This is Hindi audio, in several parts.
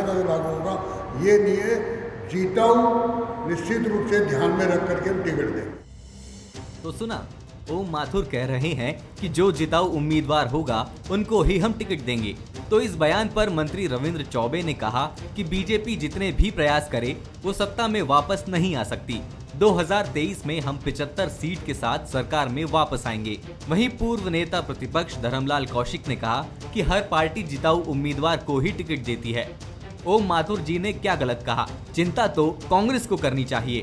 कायदा जो लागू होगा ये नहीं है, जीताऊ निश्चित रूप से ध्यान में रख करके हम टिकट दें। तो सुना, ओम माथुर कह रहे हैं कि जो जिताऊ उम्मीदवार होगा उनको ही हम टिकट देंगे। तो इस बयान पर मंत्री रविंद्र चौबे ने कहा कि बीजेपी जितने भी प्रयास करे वो सत्ता में वापस नहीं आ सकती। 2023 में हम 75 सीट के साथ सरकार में वापस आएंगे। वहीं पूर्व नेता प्रतिपक्ष धर्मलाल कौशिक ने कहा कि हर पार्टी जिताऊ उम्मीदवार को ही टिकट देती है। ओम माथुर जी ने क्या गलत कहा? चिंता तो कांग्रेस को करनी चाहिए।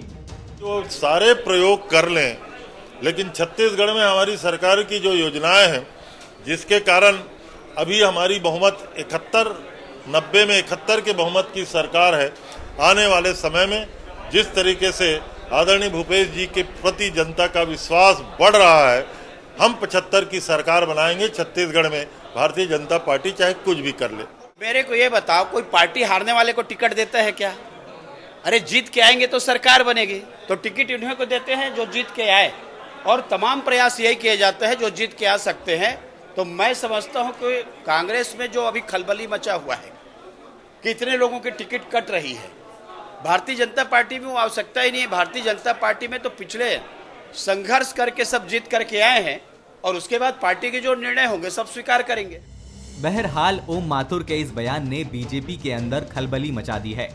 जो सारे प्रयोग कर लें, लेकिन छत्तीसगढ़ में हमारी सरकार की जो योजनाएं हैं, जिसके कारण अभी हमारी बहुमत 90 में 71 के बहुमत की सरकार है। आने वाले समय में जिस तरीके से आदरणीय भूपेश जी के प्रति जनता का विश्वास बढ़ रहा है, हम 75 की सरकार बनाएंगे छत्तीसगढ़ में। भारतीय जनता पार्टी चाहे कुछ भी कर ले। मेरे को ये बताओ, कोई पार्टी हारने वाले को टिकट देता है क्या? अरे जीत के आएंगे तो सरकार बनेगी, तो टिकट उन्हें को देते हैं जो जीत के आए, और तमाम प्रयास यही किए जाते हैं जो जीत के आ सकते हैं। तो मैं समझता हूं कि कांग्रेस में जो अभी खलबली मचा हुआ है कि इतने लोगों की टिकट कट रही है, भारतीय जनता पार्टी में वो आवश्यकता ही नहीं है। भारतीय जनता पार्टी में तो पिछले संघर्ष करके सब जीत करके आए हैं, और उसके बाद पार्टी के जो निर्णय होंगे सब स्वीकार करेंगे। बहरहाल ओम माथुर के इस बयान ने बीजेपी के अंदर खलबली मचा दी है।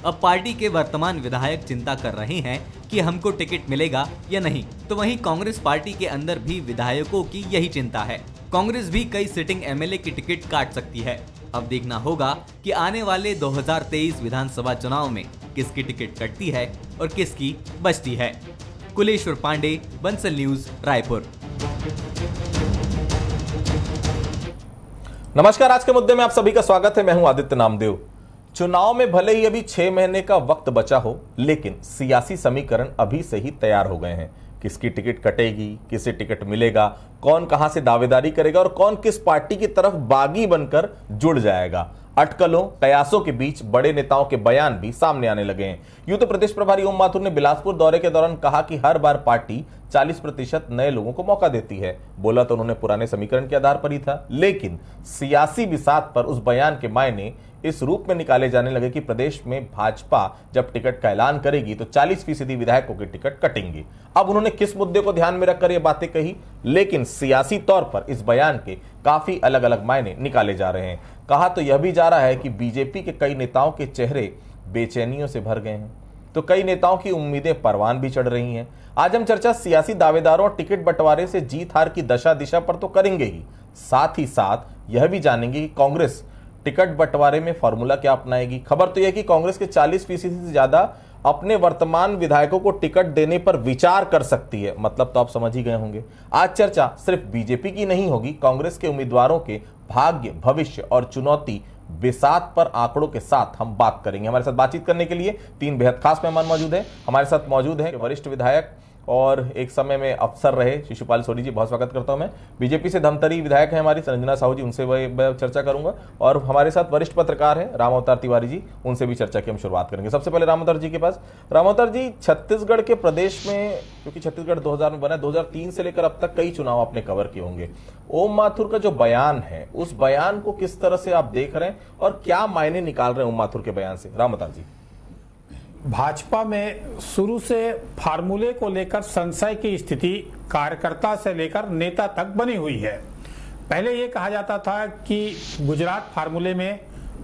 अब पार्टी के वर्तमान विधायक चिंता कर रहे हैं कि हमको टिकट मिलेगा या नहीं, तो वहीं कांग्रेस पार्टी के अंदर भी विधायकों की यही चिंता है। कांग्रेस भी कई सिटिंग एमएलए की टिकट काट सकती है। अब देखना होगा कि आने वाले 2023 विधानसभा चुनाव में किसकी टिकट कटती है और किसकी बचती है। कुलेश्वर पांडे, बंसल न्यूज, रायपुर। नमस्कार, आज के मुद्दे में आप सभी का स्वागत है। मैं हूं आदित्य नामदेव। चुनाव में भले ही अभी 6 महीने का वक्त बचा हो, लेकिन सियासी समीकरण अभी से ही तैयार हो गए हैं। किसकी टिकट कटेगी, किसे टिकट मिलेगा, कौन कहां से दावेदारी करेगा और कौन किस पार्टी की तरफ बागी बनकर जुड़ जाएगा। अटकलों कयासों के बीच बड़े नेताओं के बयान भी सामने आने लगे हैं। यूं तो प्रदेश प्रभारी ओम माथुर ने बिलासपुर दौरे के दौरान कहा कि हर बार पार्टी 40% नए लोगों को मौका देती है। बोला तो उन्होंने पुराने समीकरण के आधार पर ही था, लेकिन सियासी बिसात पर उस बयान के मायने इस रूप में निकाले जाने लगे कि प्रदेश में भाजपा जब टिकट का ऐलान करेगी तो 40% विधायकों की टिकट कटेंगी। अब उन्होंने किस मुद्दे को ध्यान में रखकर ये बातें कही, लेकिन सियासी तौर पर इस बयान के काफी अलग अलग मायने निकाले जा रहे हैं। कहा तो यह भी जा रहा है कि बीजेपी के कई नेताओं के चेहरे बेचैनियों से भर गए हैं, तो कई नेताओं की उम्मीदें परवान भी चढ़ रही हैं। आज हम चर्चा सियासी दावेदारों और टिकट बंटवारे से जीत हार की दशा दिशा पर तो करेंगे ही, साथ ही साथ यह भी जानेंगे कि कांग्रेस टिकट बंटवारे में फॉर्मूला क्या अपनाएगी। खबर तो यह कि कांग्रेस के 40% से ज्यादा अपने वर्तमान विधायकों को टिकट देने पर विचार कर सकती है। मतलब तो आप समझ ही गए होंगे। आज चर्चा सिर्फ बीजेपी की नहीं होगी, कांग्रेस के उम्मीदवारों के भाग्य, भविष्य और चुनौती बेसात पर आंकड़ों के साथ हम बात करेंगे। हमारे साथ बातचीत करने के लिए 3 बेहद खास मेहमान मौजूद हैं। हमारे साथ मौजूद हैं वरिष्ठ विधायक और एक समय में अफसर रहे शिशुपाल सोनी जी, बहुत स्वागत करता हूं मैं। बीजेपी से धमतरी विधायक हैं हमारी संजना साहू जी, उनसे मैं चर्चा करूंगा। और हमारे साथ वरिष्ठ पत्रकार हैं राम अवतार तिवारी जी, उनसे भी चर्चा की हम शुरुआत करेंगे। सबसे पहले राम अवतार जी के पास। राम अवतार जी, छत्तीसगढ़ के प्रदेश में, क्योंकि छत्तीसगढ़ 2000 में बना, 2003 से लेकर अब तक कई चुनाव आपने कवर किए होंगे। ओम माथुर का जो बयान है, उस बयान को किस तरह से आप देख रहे हैं और क्या मायने निकाल रहे हैं ओम माथुर के बयान से? राम अवतार जी। भाजपा में शुरू से फार्मूले को लेकर संशय की स्थिति कार्यकर्ता से लेकर नेता तक बनी हुई है। पहले ये कहा जाता था कि गुजरात फार्मूले में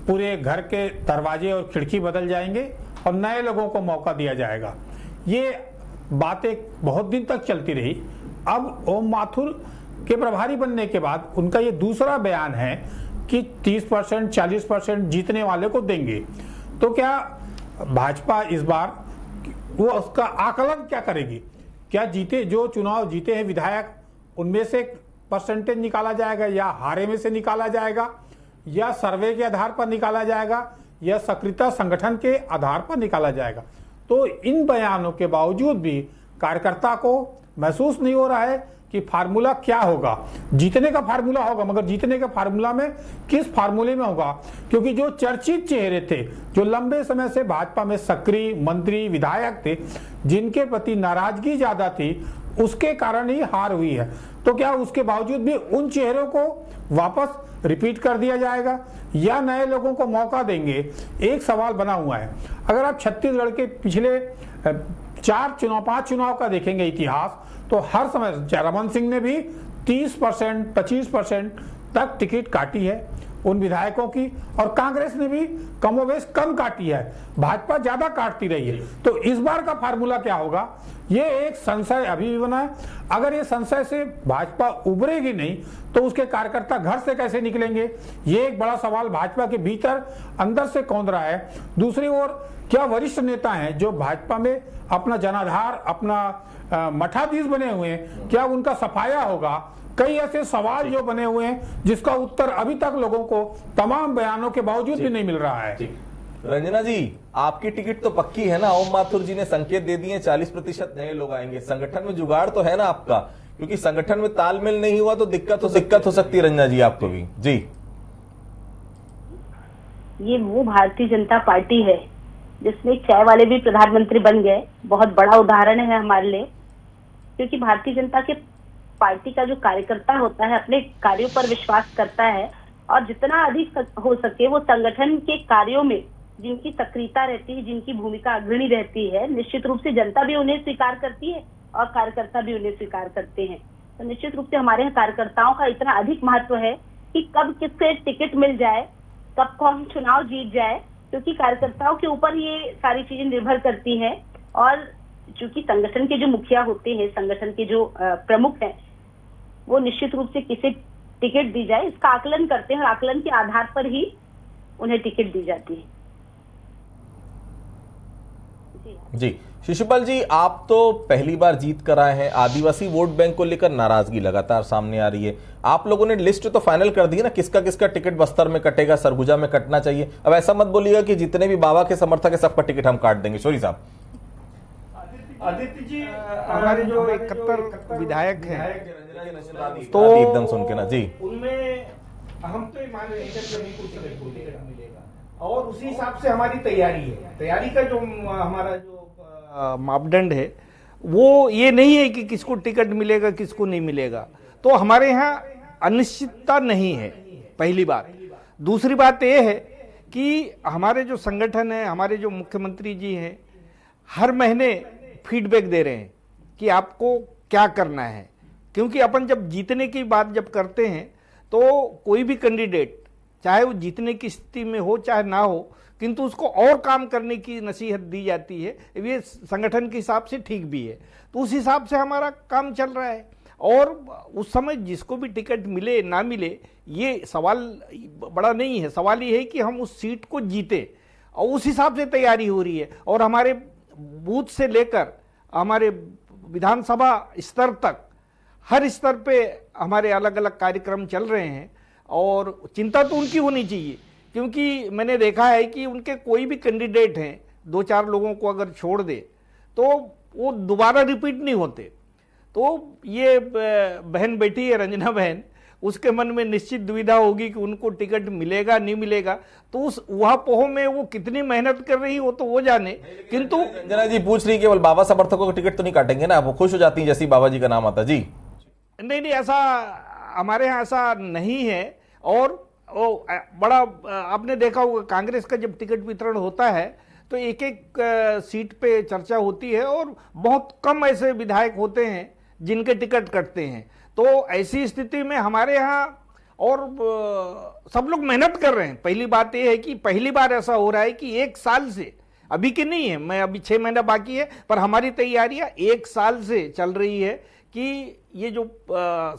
पूरे घर के दरवाजे और खिड़की बदल जाएंगे और नए लोगों को मौका दिया जाएगा। ये बातें बहुत दिन तक चलती रही। अब ओम माथुर के प्रभारी बनने के बाद उनका ये दूसरा बयान है कि 30%, 40% जीतने वाले को देंगे। तो क्या भाजपा इस बार वो उसका आकलन क्या करेगी? क्या जीते, जो चुनाव जीते हैं विधायक, उनमें से परसेंटेज निकाला जाएगा, या हारे में से निकाला जाएगा, या सर्वे के आधार पर निकाला जाएगा, या सक्रियता संगठन के आधार पर निकाला जाएगा? तो इन बयानों के बावजूद भी कार्यकर्ता को महसूस नहीं हो रहा है कि फार्मूला क्या होगा। जीतने का फार्मूला होगा, मगर जीतने का फार्मूला में किस फार्मूले में होगा? क्योंकि जो चर्चित चेहरे थे, जो लंबे समय से भाजपा में सक्रिय मंत्री विधायक थे, जिनके प्रति नाराजगी ज्यादा थी, उसके कारण ही हार हुई है। तो क्या उसके बावजूद भी उन चेहरों को वापस रिपीट कर दिया जाएगा या नए लोगों को मौका देंगे? एक सवाल बना हुआ है। अगर आप छत्तीसगढ़ के पिछले 5 चुनाव का देखेंगे इतिहास, तो हर समय रमन सिंह ने भी 30%, 25% तक टिकट काटी है उन विधायकों की, और कांग्रेस ने भी कमोवेश कम काटी है, भाजपा ज्यादा काटती रही है। तो इस बार का फार्मूला क्या होगा, ये एक संशय अभी भी बना है। अगर ये संशय से भाजपा उभरेगी नहीं तो उसके कार्यकर्ता घर से कैसे निकलेंगे, ये एक बड़ा सवाल भाजपा के भीतर अंदर से कौंध रहा है। दूसरी ओर क्या वरिष्ठ नेता हैं जो भाजपा में अपना जनाधार, अपना मठाधीश बने हुए हैं, क्या उनका सफाया होगा? कई ऐसे सवाल जो बने हुए हैं जिसका उत्तर अभी तक लोगों को तमाम बयानों के बावजूद भी नहीं मिल रहा है। रंजना जी, आपकी टिकट तो पक्की है ना? ओम माथुर जी ने संकेत दे दिए 40% नए लोग आएंगे। संगठन में जुगाड़ तो है ना आपका? क्योंकि संगठन में तालमेल नहीं हुआ तो दिक्कत हो सकती है रंजना जी आपको भी। जी, ये वो भारतीय जनता पार्टी है जिसमें चाय वाले भी प्रधानमंत्री बन गए। बहुत बड़ा उदाहरण है हमारे लिए, क्योंकि भारतीय जनता के पार्टी का जो कार्यकर्ता होता है अपने कार्यों पर विश्वास करता है, और जितना अधिक हो सके वो संगठन के कार्यों में जिनकी सक्रियता रहती है, जिनकी भूमिका अग्रणी रहती है, निश्चित रूप से जनता भी उन्हें स्वीकार करती है और कार्यकर्ता भी उन्हें स्वीकार करते हैं। तो निश्चित रूप से हमारे यहाँ कार्यकर्ताओं का इतना अधिक महत्व है कि कब किससे टिकट मिल जाए, कब कौन चुनाव जीत जाए, क्योंकि कार्यकर्ताओं के ऊपर ये सारी चीजें निर्भर करती हैं। और चूंकि संगठन के जो मुखिया होते हैं, संगठन के जो प्रमुख हैं, वो निश्चित रूप से किसे टिकट दी जाए इसका आकलन करते हैं और आकलन के आधार पर ही उन्हें टिकट दी जाती है। जी शिशुपाल जी, आप तो पहली बार जीत कर आए हैं। आदिवासी वोट बैंक को लेकर नाराजगी लगातार सामने आ रही है। आप लोगों ने लिस्ट तो फाइनल कर दी है ना, किसका किसका टिकट बस्तर में कटेगा, सरगुजा में कटना चाहिए। अब ऐसा मत बोलिएगा कि जितने भी बाबा के समर्थक है सबका टिकट हम काट देंगे। शोरी साहब। आदित्य जी, हमारे जो 71 विधायक हैं तो एकदम सुन के ना जी, उनमें हम तो ये मान रहे हैं कि हमें कुछ टिकट मिलेगा, और उसी हिसाब से हमारी तैयारी है। तैयारी का जो हमारा जो मापदंड है वो ये नहीं है कि किसको टिकट मिलेगा किसको नहीं मिलेगा। तो हमारे यहाँ अनिश्चितता नहीं है, पहली बात। दूसरी बात ये है कि हमारे जो संगठन है, हमारे जो मुख्यमंत्री जी हैं, हर महीने फीडबैक दे रहे हैं कि आपको क्या करना है। क्योंकि अपन जब जीतने की बात जब करते हैं तो कोई भी कैंडिडेट चाहे वो जीतने की स्थिति में हो चाहे ना हो, किंतु उसको और काम करने की नसीहत दी जाती है। ये संगठन के हिसाब से ठीक भी है, तो उस हिसाब से हमारा काम चल रहा है। और उस समय जिसको भी टिकट मिले ना मिले ये सवाल बड़ा नहीं है। सवाल ये है कि हम उस सीट को जीते, और उस हिसाब से तैयारी हो रही है। और हमारे बूथ से लेकर हमारे विधानसभा स्तर तक हर स्तर पे हमारे अलग अलग कार्यक्रम चल रहे हैं। और चिंता तो उनकी होनी चाहिए, क्योंकि मैंने देखा है कि उनके कोई भी कैंडिडेट हैं, 2-4 लोगों को अगर छोड़ दे तो वो दोबारा रिपीट नहीं होते। तो ये बहन बैठी है रंजना बहन, उसके मन में निश्चित दुविधा होगी कि उनको टिकट मिलेगा नहीं मिलेगा। तो उस वह पोह में वो कितनी मेहनत कर रही हो तो वो जाने। किंतु रंजना जी पूछ रही केवल बाबा समर्थकों को टिकट तो नहीं काटेंगे ना, वो खुश हो जाती है जैसे बाबा जी का नाम आता। जी नहीं, ऐसा हमारे यहाँ ऐसा नहीं है। और बड़ा आपने देखा होगा कांग्रेस का जब टिकट वितरण होता है तो एक एक सीट पे चर्चा होती है, और बहुत कम ऐसे विधायक होते हैं जिनके टिकट कटते हैं। तो ऐसी स्थिति में हमारे यहाँ और सब लोग मेहनत कर रहे हैं। पहली बात यह है कि पहली बार ऐसा हो रहा है कि 1 साल से, अभी की नहीं है, मैं अभी 6 महीना बाकी है, पर हमारी तैयारियां 1 साल से चल रही है कि ये जो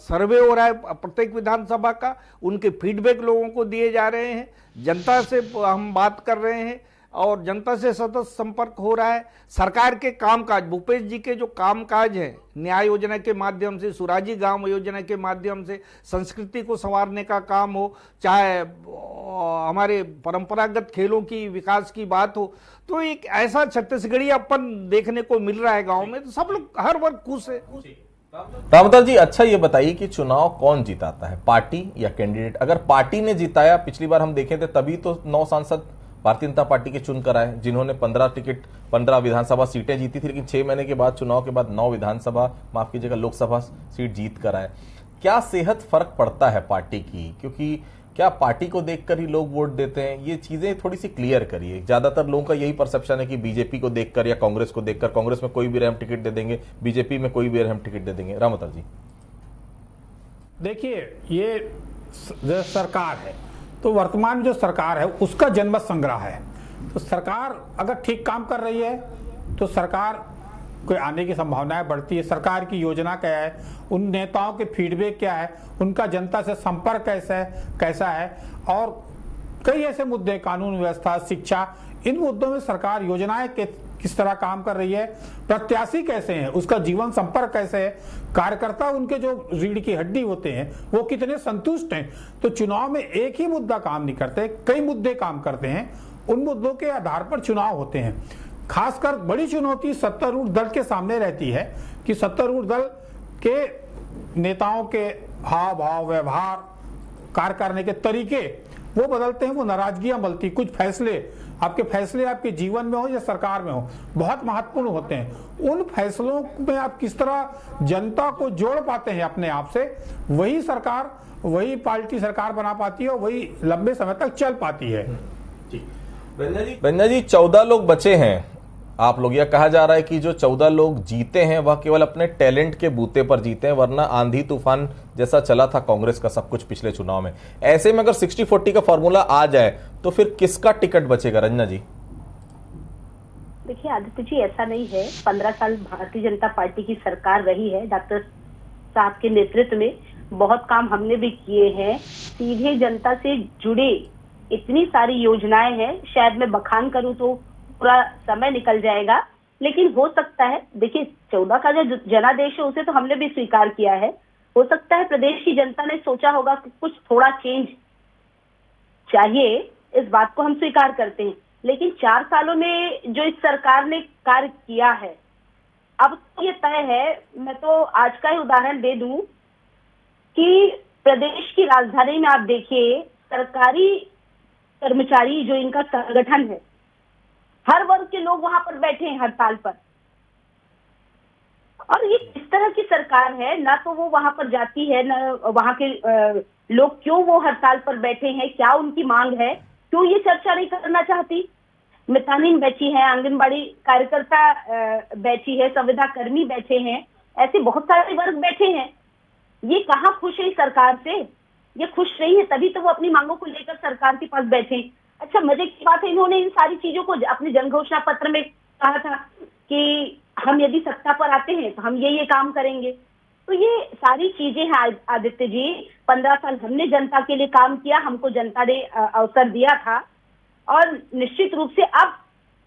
सर्वे हो रहा है प्रत्येक विधानसभा का, उनके फीडबैक लोगों को दिए जा रहे हैं, जनता से हम बात कर रहे हैं और जनता से सतत संपर्क हो रहा है। सरकार के कामकाज, भूपेश जी के जो कामकाज है, न्याय योजना के माध्यम से, सुराजी गांव योजना के माध्यम से संस्कृति को संवारने का काम हो, चाहे हमारे परंपरागत खेलों की विकास की बात हो, तो एक ऐसा छत्तीसगढ़ी अपन देखने को मिल रहा है गांव में। तो सब लोग हर वर्ग खुश है। रामदास जी, अच्छा ये बताइए कि चुनाव कौन जिताता है, पार्टी या कैंडिडेट? अगर पार्टी ने जिताया, पिछली बार हम देखे थे तभी तो 9 सांसद भारतीय जनता पार्टी के चुनकर आए, जिन्होंने 15 विधानसभा सीटें जीती थी, लेकिन 6 महीने के बाद चुनाव के बाद 9 विधानसभा, माफ कीजिएगा, लोकसभा सीट जीत कर आए। क्या सेहत फर्क पड़ता है पार्टी की? क्योंकि क्या पार्टी को देखकर ही लोग वोट देते हैं? ये चीजें थोड़ी सी क्लियर करिए। ज्यादातर लोगों का यही परसेप्शन है कि बीजेपी को देखकर या कांग्रेस को देखकर, कांग्रेस में कोई भी रहे हम टिकट दे देंगे, बीजेपी में कोई भी रहे हम टिकट दे देंगे। राम अवतार जी, देखिए, ये जो सरकार है, तो वर्तमान जो सरकार है उसका जनमत संग्रह है। तो सरकार अगर ठीक काम कर रही है तो सरकार कोई आने की संभावनाएं बढ़ती है। सरकार की योजना क्या है, उन नेताओं के फीडबैक क्या है, उनका जनता से संपर्क कैसा है, और कई ऐसे मुद्दे, कानून व्यवस्था, शिक्षा, इन मुद्दों में सरकार योजनाएं किस तरह काम कर रही है, प्रत्याशी कैसे हैं, उसका जीवन संपर्क कैसे है, कार्यकर्ता उनके जो रीढ़ की हड्डी होते हैं वो कितने संतुष्ट हैं। तो चुनाव में एक ही मुद्दा काम नहीं करते, कई मुद्दे काम करते हैं। उन मुद्दों के आधार पर चुनाव होते हैं। खासकर बड़ी चुनौती सत्तारूढ़ दल के सामने रहती है कि सत्तारूढ़ दल के नेताओं के हाव भाव, व्यवहार, कार्य करने के तरीके वो बदलते हैं, वो नाराजगियां बदलती। कुछ फैसले आपके जीवन में हो या सरकार में हो, बहुत महत्वपूर्ण होते हैं। उन फैसलों में आप किस तरह जनता को जोड़ पाते हैं अपने आप से, वही पार्टी सरकार बना पाती है और वही लंबे समय तक चल पाती है। रंजना जी, 14 लोग बचे हैं आप लोग, यह कहा जा रहा है कि जो 14 लोग जीते हैं वह केवल अपने टैलेंट के बूते पर जीते हैं, वरना आंधी तूफान जैसा चला था कांग्रेस का सब कुछ पिछले चुनाव में। ऐसे में अगर 60-40 का फॉर्मूला आ जाए तो फिर किसका टिकट बचेगा? रंजना जी, देखिए आदित्य जी, ऐसा नहीं है। 15 साल भारतीय जनता पार्टी की सरकार रही है, डॉक्टर साहब के नेतृत्व में बहुत काम हमने भी किए हैं। सीधे जनता से जुड़े इतनी सारी योजनाएं हैं, शायद मैं बखान करूं तो पूरा समय निकल जाएगा, लेकिन हो सकता है, देखिए 14 का जो जनादेश है उसे तो हमने भी स्वीकार किया है। हो सकता है प्रदेश की जनता ने सोचा होगा कि कुछ थोड़ा चेंज चाहिए, इस बात को हम स्वीकार करते हैं। लेकिन 4 सालों में जो इस सरकार ने कार्य किया है, अब तो ये तय है। मैं तो आज का ही उदाहरण दे दूं कि प्रदेश की राजधानी में आप देखिए, सरकारी कर्मचारी जो इनका संगठन है, हर वर्ग के लोग वहां पर बैठे हैं हड़ताल पर। और ये इस तरह की सरकार है, ना तो वो वहां पर जाती है, ना वहां के लोग क्यों वो हड़ताल पर बैठे हैं, क्या उनकी मांग है, क्यों ये चर्चा नहीं करना चाहती। मितानिन बैठी है, आंगनबाड़ी कार्यकर्ता बैठी है, संविदा कर्मी बैठे हैं, ऐसे बहुत सारे वर्ग बैठे हैं। ये कहाँ खुश है इस सरकार से? ये खुश नहीं है, तभी तो वो अपनी मांगों को लेकर सरकार के पास बैठे। अच्छा, मजे की बात है, इन्होंने इन सारी चीजों को अपने जन घोषणा पत्र में कहा था कि हम यदि सत्ता पर आते हैं तो हम ये काम करेंगे। तो ये सारी चीजें हैं आदित्य जी। 15 साल हमने जनता के लिए काम किया, हमको जनता ने अवसर दिया था, और निश्चित रूप से अब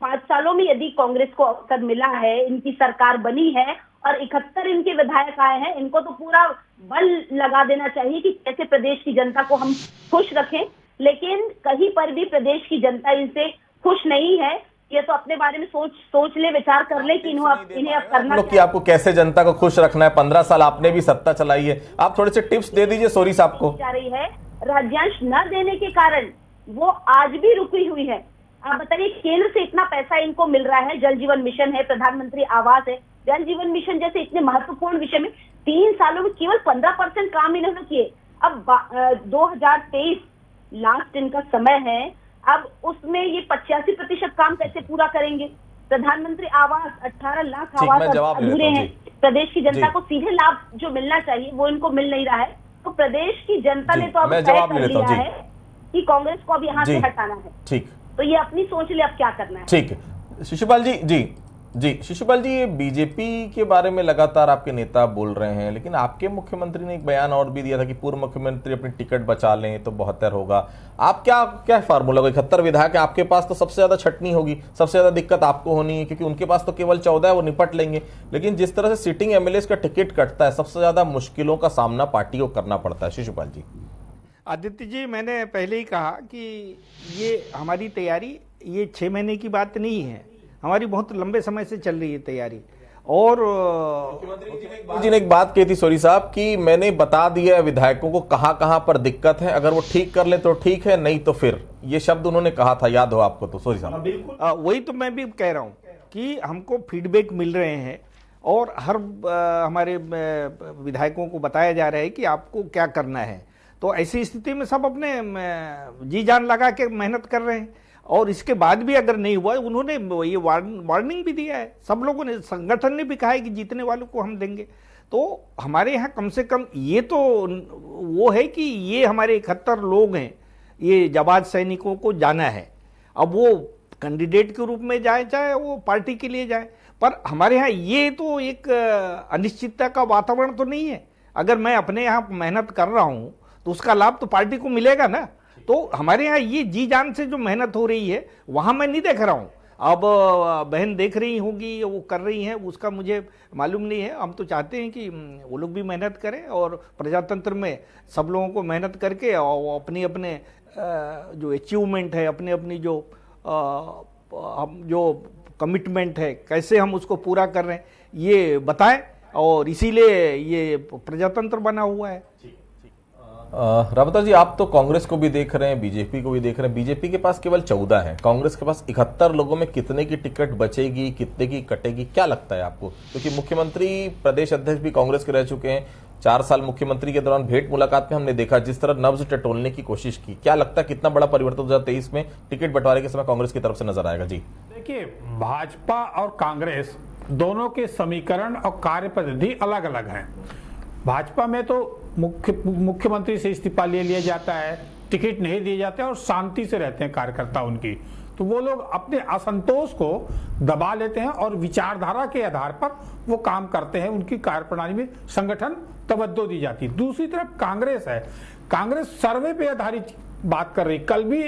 5 सालों में यदि कांग्रेस को अवसर मिला है, इनकी सरकार बनी है और 71 इनके विधायक आए हैं, इनको तो पूरा बल लगा देना चाहिए कि कैसे प्रदेश की जनता को हम खुश रखें। लेकिन कहीं पर भी प्रदेश की जनता इनसे खुश नहीं है। ये तो अपने बारे में सोच ले, विचार कर ले कि इन्हें अब करना कि आपको कैसे जनता को खुश रखना है। 15 साल आपने भी सत्ता चलाई है, आप थोड़े से टिप्स दे दीजिए सोरी साहब को। जा रही है, राज्यांश न देने के कारण वो आज भी रुकी हुई है। आप बताइए, केंद्र से इतना पैसा इनको मिल रहा है, जल जीवन मिशन है, प्रधानमंत्री आवास है, जल जीवन मिशन जैसे इतने महत्वपूर्ण विषय में 3 सालों में केवल 15% काम इन्होंने किए। अब 2023 लास्ट इनका समय है, अब उसमें ये 85% काम कैसे पूरा करेंगे? प्रधानमंत्री आवास 18 लाख आवास अधूरे हैं। प्रदेश की जनता को सीधे लाभ जो मिलना चाहिए वो इनको मिल नहीं रहा है। तो प्रदेश की जनता ने तो अब तय कर लिया है कि कांग्रेस को अब यहाँ से हटाना है। ठीक, तो ये अपनी सोच ले अब क्या करना है। ठीक है शिशुपाल जी, शिशुपाल जी, ये बीजेपी के बारे में लगातार आपके नेता बोल रहे हैं, लेकिन आपके मुख्यमंत्री ने एक बयान और भी दिया था कि पूर्व मुख्यमंत्री अपनी टिकट बचा लें तो बेहतर होगा। आप क्या फार्मूला होगा? 71 विधायक है आपके पास, तो सबसे ज्यादा छटनी होगी, सबसे ज्यादा दिक्कत आपको होनी है, क्योंकि उनके पास तो केवल 14 है, वो निपट लेंगे। लेकिन जिस तरह से सिटिंग एमएलए का टिकट कटता है, सबसे ज्यादा मुश्किलों का सामना पार्टी को करना पड़ता है। शिशुपाल जी। आदित्य जी, मैंने पहले ही कहा कि ये हमारी तैयारी ये 6 महीने की बात नहीं है, हमारी बहुत लंबे समय से चल रही है तैयारी। और जी ने एक बात कही थी सोरी साहब कि मैंने बता दिया है विधायकों को कहां पर दिक्कत है, अगर वो ठीक कर ले तो ठीक है, नहीं तो फिर, ये शब्द उन्होंने कहा था, याद हो आपको तो सोरी साहब? बिल्कुल वही तो मैं भी कह रहा हूं कि हमको फीडबैक मिल रहे हैं और हर हमारे विधायकों को बताया जा रहा है कि आपको क्या करना है। तो ऐसी स्थिति में सब अपने जी जान लगा के मेहनत कर रहे हैं और इसके बाद भी अगर नहीं हुआ, उन्होंने ये वार्निंग भी दिया है, सब लोगों ने, संगठन ने भी कहा है कि जीतने वालों को हम देंगे। तो हमारे यहाँ कम से कम ये तो वो है कि ये हमारे 71 लोग हैं, ये जाबाज सैनिकों को जाना है। अब वो कैंडिडेट के रूप में जाए चाहे वो पार्टी के लिए जाए, पर हमारे यहाँ ये तो एक अनिश्चितता का वातावरण तो नहीं है। अगर मैं अपने यहाँ मेहनत कर रहा हूँ तो उसका लाभ तो पार्टी को मिलेगा ना। तो हमारे यहाँ ये जी जान से जो मेहनत हो रही है वहाँ मैं नहीं देख रहा हूँ। अब बहन देख रही होगी, वो कर रही हैं, उसका मुझे मालूम नहीं है। हम तो चाहते हैं कि वो लोग भी मेहनत करें और प्रजातंत्र में सब लोगों को मेहनत करके और अपने अपने जो अचीवमेंट है, अपने अपनी जो कमिटमेंट है, कैसे हम उसको पूरा कर रहे हैं ये बताएं, और इसीलिए ये प्रजातंत्र बना हुआ है। रावता जी, आप तो कांग्रेस को भी देख रहे हैं, बीजेपी को भी देख रहे हैं। बीजेपी के पास केवल 14 है, कांग्रेस के पास 71 लोगों में कितने की टिकट बचेगी, कितने की कटेगी, क्या लगता है आपको? क्योंकि मुख्यमंत्री, प्रदेश अध्यक्ष भी कांग्रेस के रह चुके हैं। 4 साल मुख्यमंत्री के दौरान भेंट मुलाकात में हमने देखा जिस तरह नब्ज टटोलने की कोशिश की। क्या लगता है कितना बड़ा परिवर्तन 2023 में टिकट बंटवारे के समय कांग्रेस की तरफ से नजर आएगा? जी देखिए, भाजपा और कांग्रेस दोनों के समीकरण और कार्य पद्धति अलग अलग हैं। भाजपा में तो मुख्यमंत्री से इस्तीफा ले लिया जाता है, टिकट नहीं दिए जाते और शांति से रहते हैं कार्यकर्ता उनकी। तो वो लोग अपने असंतोष को दबा लेते हैं और विचारधारा के आधार पर वो काम करते हैं, उनकी कार्यप्रणाली में संगठन तवज्जो दी जाती है। दूसरी तरफ कांग्रेस है, कांग्रेस सर्वे पे आधारित बात कर रही। कल भी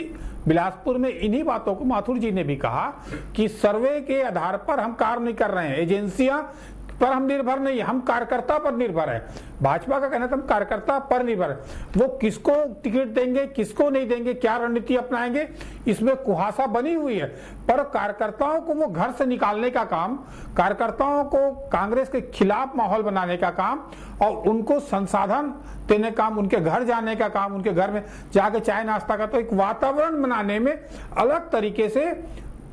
बिलासपुर में इन्हीं बातों को माथुर जी ने भी कहा कि सर्वे के आधार पर हम कार्य नहीं कर रहे हैं, एजेंसियां पर हम निर्भर नहीं, हम कार्यकर्ता पर निर्भर है। भाजपा का कहना था हम कार्यकर्ता पर निर्भर है। वो किसको टिकट देंगे, किसको नहीं देंगे, क्या रणनीति अपनाएंगे, इसमें कुहासा बनी हुई है। पर कार्यकर्ताओं को वो घर से निकालने का काम, कार्यकर्ताओं को कांग्रेस के खिलाफ माहौल बनाने का काम और उनको संसाधन देने का काम, उनके घर जाने का काम, उनके घर में जाके चाय नाश्ता का, तो एक वातावरण बनाने में अलग तरीके से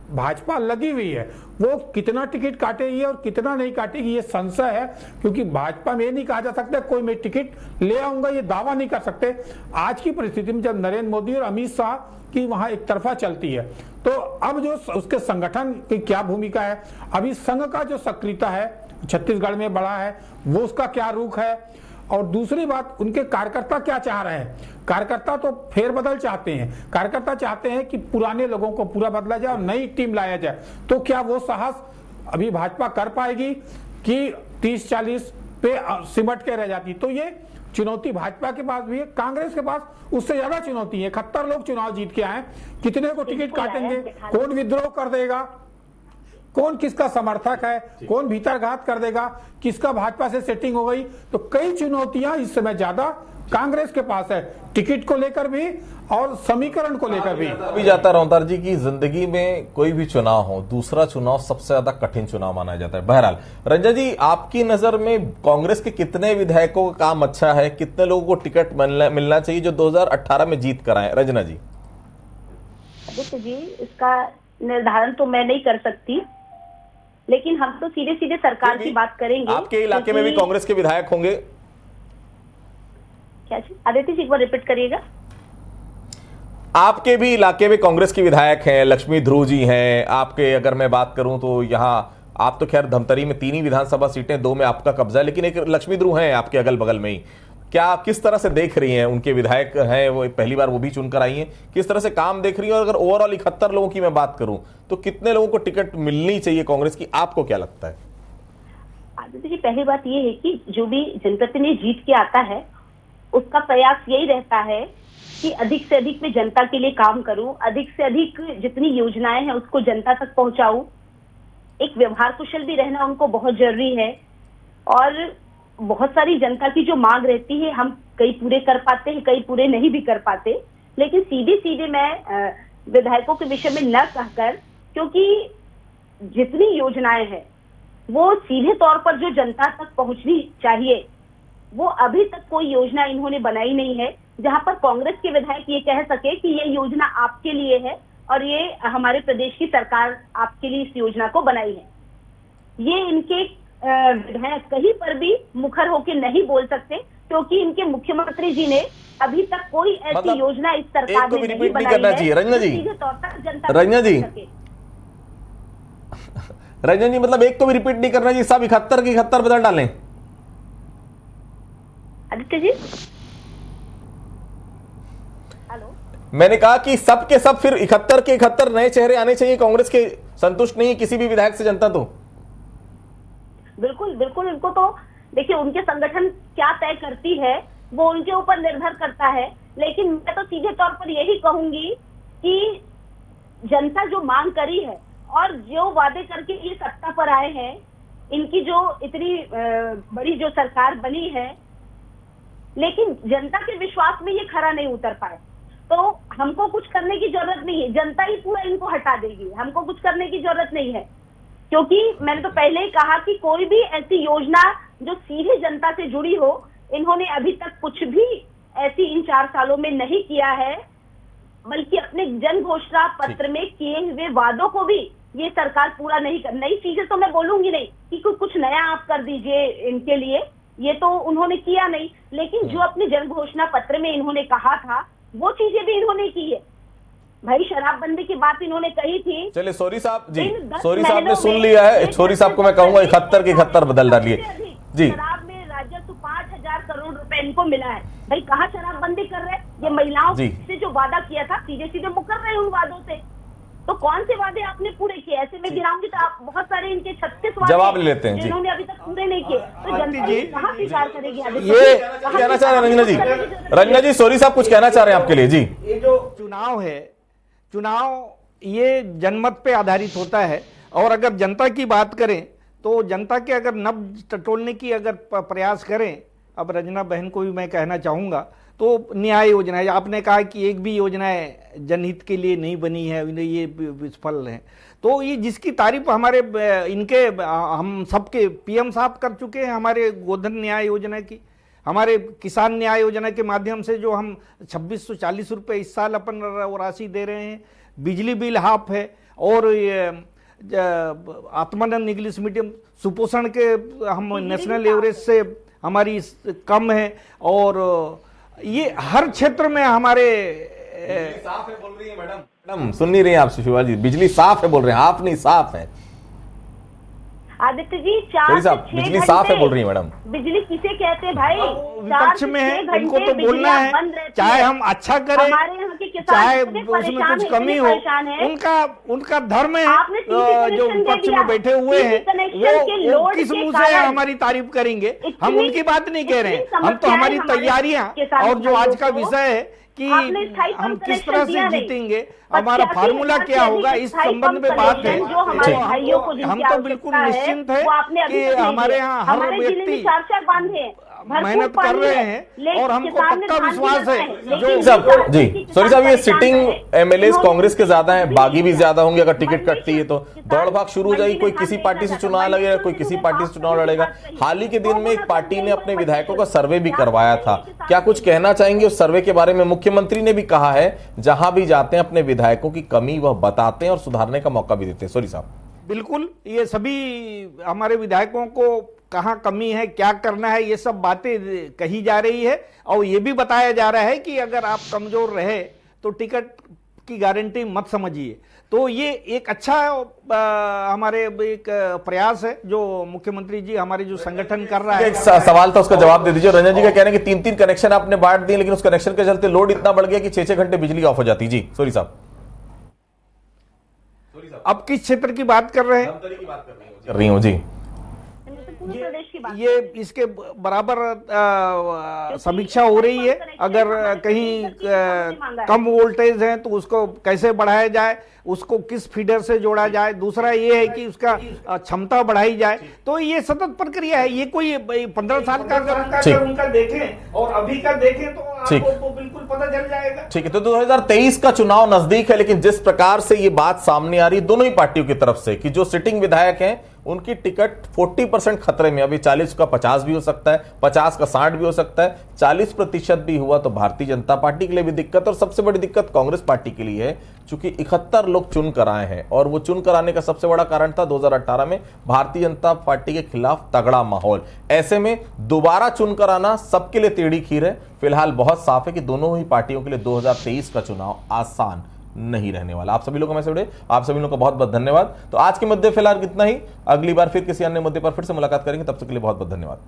भाजपा लगी हुई है। वो कितना टिकट काटेगी और कितना नहीं काटेगी ये संशय है, क्योंकि भाजपा में ये नहीं कहा जा सकता कोई मैं टिकट ले आऊंगा, ये दावा नहीं कर सकते। आज की परिस्थिति में जब नरेंद्र मोदी और अमित शाह की वहां एक तरफा चलती है, तो अब जो उसके संगठन की क्या भूमिका है, अभी संघ का जो सक्रियता है छत्तीसगढ़ में बड़ा है, वो उसका क्या रुख है, और दूसरी बात उनके कार्यकर्ता क्या चाह रहे हैं। कार्यकर्ता तो फेरबदल चाहते हैं, कार्यकर्ता चाहते हैं कि पुराने लोगों को पूरा बदला जाए और नई टीम लाया जाए। तो क्या वो साहस अभी भाजपा कर पाएगी कि 30-40 पे सिमट के रह जाती? तो ये चुनौती भाजपा के पास भी है, कांग्रेस के पास उससे ज्यादा चुनौती है। 71 लोग चुनाव जीत के आए, कितने को टिकट काटेंगे, कौन विद्रोह कर देगा, कौन किसका समर्थक है, कौन भीतरघात कर देगा, किसका भाजपा से सेटिंग हो गई। तो कई चुनौतियां इस समय ज्यादा कांग्रेस के पास है, टिकट को लेकर भी और समीकरण को लेकर भी। अभी जाता रौतार जी की जिंदगी में कोई भी चुनाव हो, दूसरा चुनाव सबसे ज्यादा कठिन चुनाव माना जाता है। बहरहाल रंजन जी, आपकी नजर में कांग्रेस के कितने विधायकों का काम अच्छा है, कितने लोगों को टिकट मिलना चाहिए जो 2018 में जीत कर आए? रंजना जी। देखिए जी, इसका निर्धारण तो मैं नहीं कर सकती, लेकिन हम तो सीधे सीधे सरकार की बात करेंगे। आपके इलाके में भी कांग्रेस के विधायक होंगे? क्या जी? आदित्य जी एक बार रिपीट करिएगा। आपके भी इलाके में कांग्रेस के विधायक हैं, लक्ष्मी ध्रुव जी हैं। आपके अगर मैं बात करूं तो यहाँ आप तो खैर धमतरी में 3 ही विधानसभा सीटें, 2 में आपका कब्जा है, लेकिन एक लक्ष्मी ध्रुव हैं आपके अगल बगल में ही। क्या किस तरह से देख रही हैं? उनके विधायक हैं, वो पहली बार वो भी चुनकर आई हैं, किस तरह से काम देख रही हैं? और अगर ओवरऑल 71 लोगों की मैं बात करूं तो कितने लोगों को टिकट मिलनी चाहिए कांग्रेस की, आपको क्या लगता है? आदित्य जी, पहली बात ये है कि जो भी जनप्रतिनिधि जीत के आता है उसका प्रयास यही रहता है कि अधिक से अधिक मैं जनता के लिए काम करूं, अधिक से अधिक जितनी योजनाएं हैं उसको जनता तक पहुंचाऊं। एक व्यवहार कुशल भी रहना उनको बहुत जरूरी है, और बहुत सारी जनता की जो मांग रहती है हम कई पूरे कर पाते हैं, कई पूरे नहीं भी कर पाते। लेकिन सीधे सीधे मैं विधायकों के विषय में न कहकर, क्योंकि जितनी योजनाएं हैं वो सीधे तौर पर जो जनता तक पहुंचनी चाहिए, वो अभी तक कोई योजना इन्होंने बनाई नहीं है जहां पर कांग्रेस के विधायक ये कह सके कि ये योजना आपके लिए है और ये हमारे प्रदेश की सरकार आपके लिए इस योजना को बनाई है। ये इनके विधायक कहीं पर भी मुखर होकर नहीं बोल सकते, क्योंकि इनके मुख्यमंत्री जी ने अभी तक कोई ऐसी मतलब योजना इस सरकार ने नहीं बनाई करना है चाहिए। रंजना जी, जो सीधे तौर पर जनता रंजना तक जी, पहुंच सके। रंजन जी, मतलब एक को भी रिपीट नहीं करना जी, सब 71 की 71 बदल डालें। आदित्य जी, हेलो, मैंने कहा कि सब के सब फिर 71 के 71 नए चेहरे आने चाहिए। कांग्रेस के संतुष्ट नहीं है किसी भी विधायक से जनता, तो बिल्कुल बिल्कुल, इनको तो देखिए उनके संगठन क्या तय करती है वो उनके ऊपर निर्भर करता है, लेकिन मैं तो सीधे तौर पर यही कहूंगी कि जनता जो मांग करी है और जो वादे करके ये सत्ता पर आए हैं, इनकी जो इतनी बड़ी जो सरकार बनी है, लेकिन जनता के विश्वास में ये खरा नहीं उतर पाए, तो हमको कुछ करने की जरूरत नहीं है, जनता ही पूरा इनको हटा देगी, हमको कुछ करने की जरूरत नहीं है। क्योंकि मैंने तो पहले ही कहा कि कोई भी ऐसी योजना जो सीधे जनता से जुड़ी हो, इन्होंने अभी तक कुछ भी ऐसी इन 4 सालों में नहीं किया है, बल्कि अपने जन घोषणा पत्र में किए हुए वादों को भी ये सरकार पूरा नहीं कर। नई चीजें तो मैं बोलूंगी नहीं कि कुछ नया आप कर दीजिए इनके लिए, ये तो उन्होंने किया नहीं, लेकिन जो अपने जन घोषणा पत्र में इन्होंने कहा था वो चीजें भी इन्होंने की है। भाई शराबबंदी की बात इन्होंने कही थी। चलिए सोरी साहब जी, सोरी साहब ने सुन लिया है। सोरी साहब को मैं कहूंगा 71 के 71 बदल डालिए जी। शराब में राजस्व 5,000 करोड़ रुपए इनको मिला है। भाई कहाँ शराबबंदी कर रहे हैं? ये महिलाओं से जो वादा किया था सीधे सीधे मुकर रहे हैं उन वादों से। तो कौन से वादे आपने पूरे किए? ऐसे में गिराऊंगी तो आप बहुत सारे इनके 36 वादे जवाब ले लेते हैं जी, जिन्होंने अभी तक पूरे नहीं किए, तो जनता ये कहाँ स्वीकार करेगी? ये कहना चाह रहे हैं रंजना जी। रंजना जी, सोरी साहब कुछ कहना चाह रहे हैं आपके लिए जी। ये जो चुनाव है, चुनाव ये जनमत पे आधारित होता है, और अगर जनता की बात करें तो जनता के अगर नब्ज टटोलने की अगर प्रयास करें, अब रंजना बहन को भी मैं कहना चाहूँगा, तो न्याय योजना है, आपने कहा कि एक भी योजनाएं जनहित के लिए नहीं बनी है, ये विफल है, तो ये जिसकी तारीफ हमारे इनके हम सबके पीएम साहब कर चुके हैं, हमारे गोधन न्याय योजना की, हमारे किसान न्याय योजना के माध्यम से जो हम 2640 रुपये इस साल अपन राशि दे रहे हैं, बिजली बिल हाफ है, और आत्मानंद इंग्लिश मीडियम सुपोषण के हम नेशनल एवरेज से हमारी कम है, और ये हर क्षेत्र में हमारे साफ है बोल रही है मैडम सुन नहीं रही हैं आप शिवा जी, बिजली साफ है बोल रहे हैं आप, नहीं साफ है आदित्य जी। 4 से 6 बिजली साफ है बोल रही है मैडम। बिजली किसे कहते हैं भाई? विपक्ष में है, उनको तो बोलना है, चाहे हम अच्छा करें चाहे उसमें कुछ कमी हो, उनका धर्म है। जो विपक्ष में बैठे हुए हैं वो किस मुंह से हमारी तारीफ करेंगे? हम उनकी बात नहीं कह रहे हैं, हम तो हमारी तैयारियां और जो आज का विषय है कि हम किस तरह से जीतेंगे, हमारा फार्मूला क्या होगा, इस संबंध में बात है। हम तो बिल्कुल निश्चिंत है कि हमारे यहाँ हर व्यक्ति मेहनत कर रहे हैं और हमको पक्का विश्वास है। जो साहब जी, सॉरी साहब, ये सिटिंग एमएलएस कांग्रेस के ज्यादा हैं, बागी भी ज्यादा होंगे, अगर टिकट कटती है तो दौड़ भाग शुरू हो जाएगी, कोई किसी पार्टी से चुनाव लड़ेगा, कोई किसी पार्टी से चुनाव लड़ेगा। हाल ही के दिन में एक पार्टी ने अपने विधायकों का सर्वे भी करवाया था, क्या कुछ कहना चाहेंगे उस सर्वे के बारे में? मुख्यमंत्री ने भी कहा है जहां भी जाते हैं अपने विधायकों की कमी वह बताते हैं और सुधारने का मौका भी देते हैं। सॉरी साहब, बिल्कुल, ये सभी हमारे विधायकों को कहाँ कमी है, क्या करना है, ये सब बातें कही जा रही है, और ये भी बताया जा रहा है कि अगर आप कमजोर रहे तो टिकट की गारंटी मत समझिए। तो ये एक अच्छा हमारे एक प्रयास है जो मुख्यमंत्री जी हमारे जो संगठन कर रहा है। एक सवाल था, उसका जवाब दे दीजिए। रंजन जी का कहना है कि 3-3 कनेक्शन आपने बांट दिए, लेकिन उस कनेक्शन के चलते लोड इतना बढ़ गया कि 6-6 घंटे बिजली ऑफ हो जाती। जी सॉरी साहब, अब किस क्षेत्र की बात कर रहे हैं? कर रही हूँ जी। ये इसके बराबर समीक्षा हो रही है, अगर कहीं कम वोल्टेज है तो उसको कैसे बढ़ाया जाए, उसको किस फीडर से जोड़ा जाए, दूसरा ये है कि उसका क्षमता बढ़ाई जाए। तो ये सतत प्रक्रिया है, ये कोई 15 साल का अगर उनका देखें और अभी का देखें तो आपको बिल्कुल पता चल जाएगा। ठीक है, तो 2023 का चुनाव नजदीक है, लेकिन जिस प्रकार से ये बात सामने आ रही है दोनों ही पार्टियों की तरफ से कि जो सिटिंग विधायक हैं उनकी टिकट 40% खतरे में, अभी 40 का 50 भी हो सकता है, 50 का 60 भी हो सकता है, 40% भी हुआ तो भारतीय जनता पार्टी के लिए भी दिक्कत, और सबसे बड़ी दिक्कत कांग्रेस पार्टी के लिए है, क्योंकि 71 लोग चुन कर आए हैं और वो चुन कर आने का सबसे बड़ा कारण था 2018 में भारतीय जनता पार्टी के खिलाफ तगड़ा माहौल। ऐसे में दोबारा चुनकर आना सबके लिए टेढ़ी खीर है। फिलहाल बहुत साफ है कि दोनों ही पार्टियों के लिए 2023 का चुनाव आसान नहीं रहने वाला। आप सभी लोगों में से जुड़े आप सभी लोगों का बहुत बहुत धन्यवाद। तो आज के मुद्दे फिलहाल इतना ही, अगली बार फिर किसी अन्य मुद्दे पर फिर से मुलाकात करेंगे, तब तक के लिए बहुत बहुत धन्यवाद।